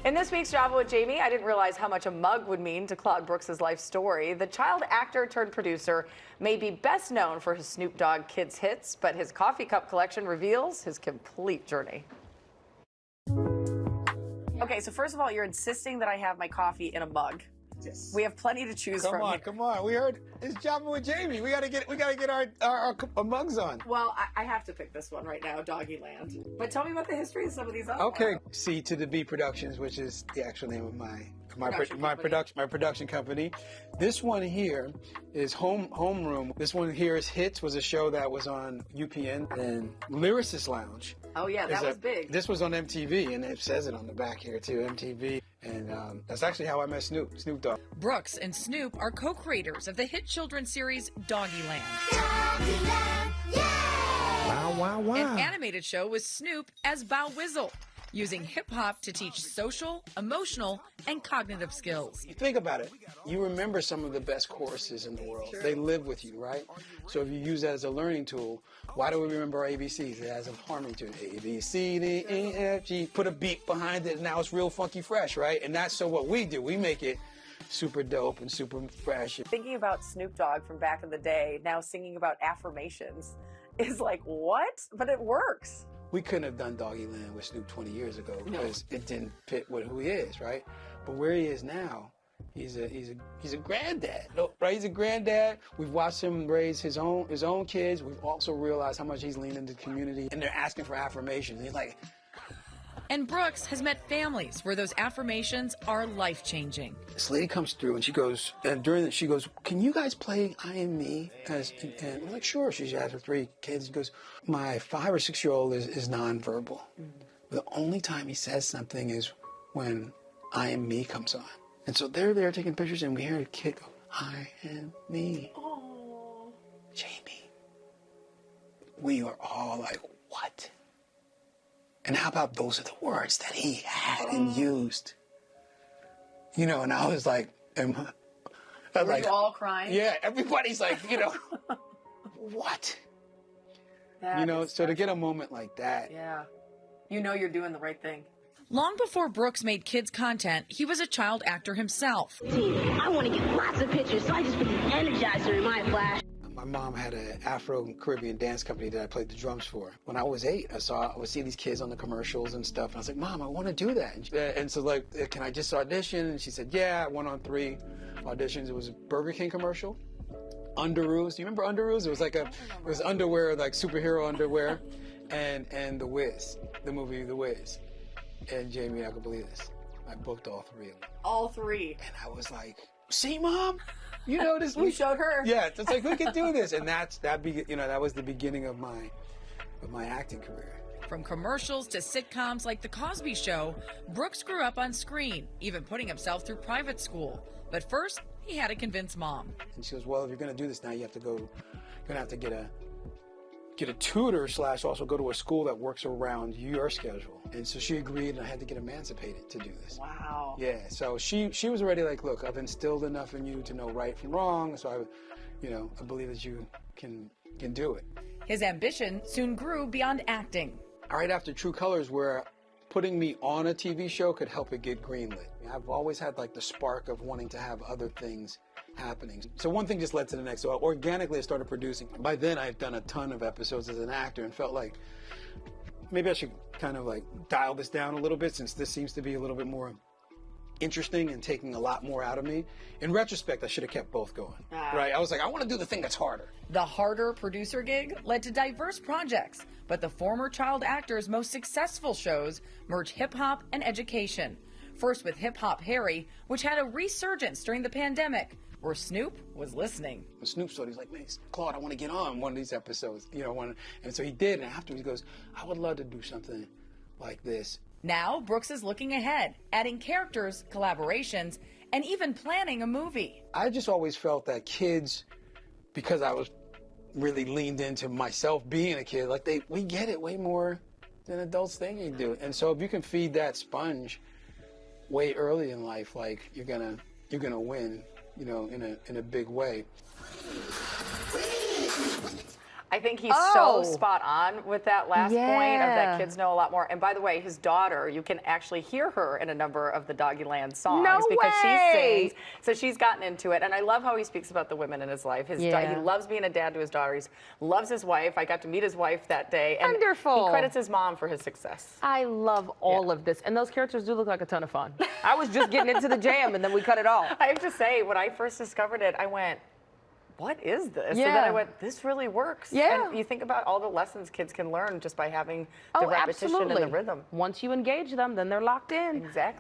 In this week's Java with Jamie, I didn't realize how much a mug would mean to Claude Brooks' life story. The child actor turned producer may be best known for his Snoop Dogg Kids Hits, but his coffee cup collection reveals his complete journey. Okay, so first of all, you're insisting that I have my coffee in a mug. Yes. We have plenty to choose from. Come on. We heard it's Java with Jamie. We gotta get our mugs on. Well, I have to pick this one right now, Doggy Land. But tell me about the history of some of these other Okay. ones. C to the B Productions, which is the actual name of my production company. This one here is Homeroom. This one here is Hits, was a show that was on UPN, and Lyricist Lounge. Oh yeah, that was big. This was on MTV, and it says it on the back here too, MTV. And that's actually how I met Snoop Dogg. Brooks and Snoop are co-creators of the hit children's series Doggy Land. Doggy Land, yeah! Wow. An animated show with Snoop as Bow Wizzle, using hip-hop to teach social, emotional, and cognitive skills. You think about it. You remember some of the best choruses in the world. Sure. They live with you, right? So if you use that as a learning tool, why do we remember our ABCs? It has a harmony to it. A, B, C, D, E, F, G. Put a beat behind it, and now it's real funky fresh, right? And that's so what we do. We make it super dope and super fresh. Thinking about Snoop Dogg from back in the day, now singing about affirmations, is like, what? But it works. We couldn't have done Doggy Land with Snoop 20 years ago because it didn't fit with who he is, right? But where he is now, he's a granddad, right? He's a granddad. We've watched him raise his own kids. We've also realized how much he's leaned into the community, and they're asking for affirmation. And he's like. And Brooks has met families where those affirmations are life-changing. This lady comes through and she goes, she goes, "Can you guys play I Am Me?" And we're like, sure. She has her 3 kids. She goes, "My 5 or 6-year-old is nonverbal. The only time he says something is when I Am Me comes on." And so they're there taking pictures, and we hear a kid go, "I am me." Oh, Jamie. We are all like, what? And how about those are the words that he had and used? You know, and I was like, were you all crying? Yeah, everybody's like, what? So to get a moment like that. Yeah. You know you're doing the right thing. Long before Brooks made kids content, he was a child actor himself. I want to get lots of pictures, so I just put the Energizer in my flash. My mom had an Afro-Caribbean dance company that I played the drums for. When I was 8, I would see these kids on the commercials and stuff. And I was like, "Mom, I want to do that." And so like, "Can I just audition?" And she said, "Yeah." I went on 3 auditions. It was a Burger King commercial. Underoos. Do you remember Underoos? It was like it was underwear, like superhero underwear. And The Wiz, the movie The Wiz. And Jamie, I can believe this. I booked all 3 of them. All 3. And I was like, "See, Mom? This We showed her. Yeah, it's like we can do this." And that was the beginning of my acting career. From commercials to sitcoms like The Cosby Show, Brooks grew up on screen, even putting himself through private school. But first, he had to convince Mom. And she goes, "Well, if you're going to do this now, you're going to have to get a tutor / also go to a school that works around your schedule." And so she agreed, and I had to get emancipated to do this. Wow. Yeah, so she was already like, "Look, I've instilled enough in you to know right from wrong, so I believe that you can do it." His ambition soon grew beyond acting. Right after True Colors, where putting me on a TV show could help it get greenlit. I've always had like the spark of wanting to have other things happening. So one thing just led to the next. So organically I started producing. By then I had done a ton of episodes as an actor and felt like maybe I should kind of like dial this down a little bit, since this seems to be a little bit more interesting and taking a lot more out of me. In retrospect, I should have kept both going. Right? I was like, I want to do the thing that's harder. The harder producer gig led to diverse projects, but the former child actor's most successful shows merge hip-hop and education. First with Hip Hop Harry, which had a resurgence during the pandemic, where Snoop was listening. When Snoop saw it, he's like, "Man, Claude, I want to get on one of these episodes." And so he did, and afterwards he goes, "I would love to do something like this." Now, Brooks is looking ahead, adding characters, collaborations, and even planning a movie. I just always felt that kids, because I was really leaned into myself being a kid, like we get it way more than adults think you do. And so if you can feed that sponge way early in life, like you're gonna win, in a big way. I think he's so spot on with that last point of that kids know a lot more. And by the way, his daughter, you can actually hear her in a number of the Doggyland songs because she sings. So she's gotten into it. And I love how he speaks about the women in his life. He loves being a dad to his daughter. He loves his wife. I got to meet his wife that day. And Wonderful. He credits his mom for his success. I love all of this. And those characters do look like a ton of fun. I was just getting into the jam and then we cut it off. I have to say, when I first discovered it, I went, what is this? Yeah. And then I went, this really works. Yeah. And you think about all the lessons kids can learn just by having the repetition and the rhythm. Once you engage them, then they're locked in. Exactly.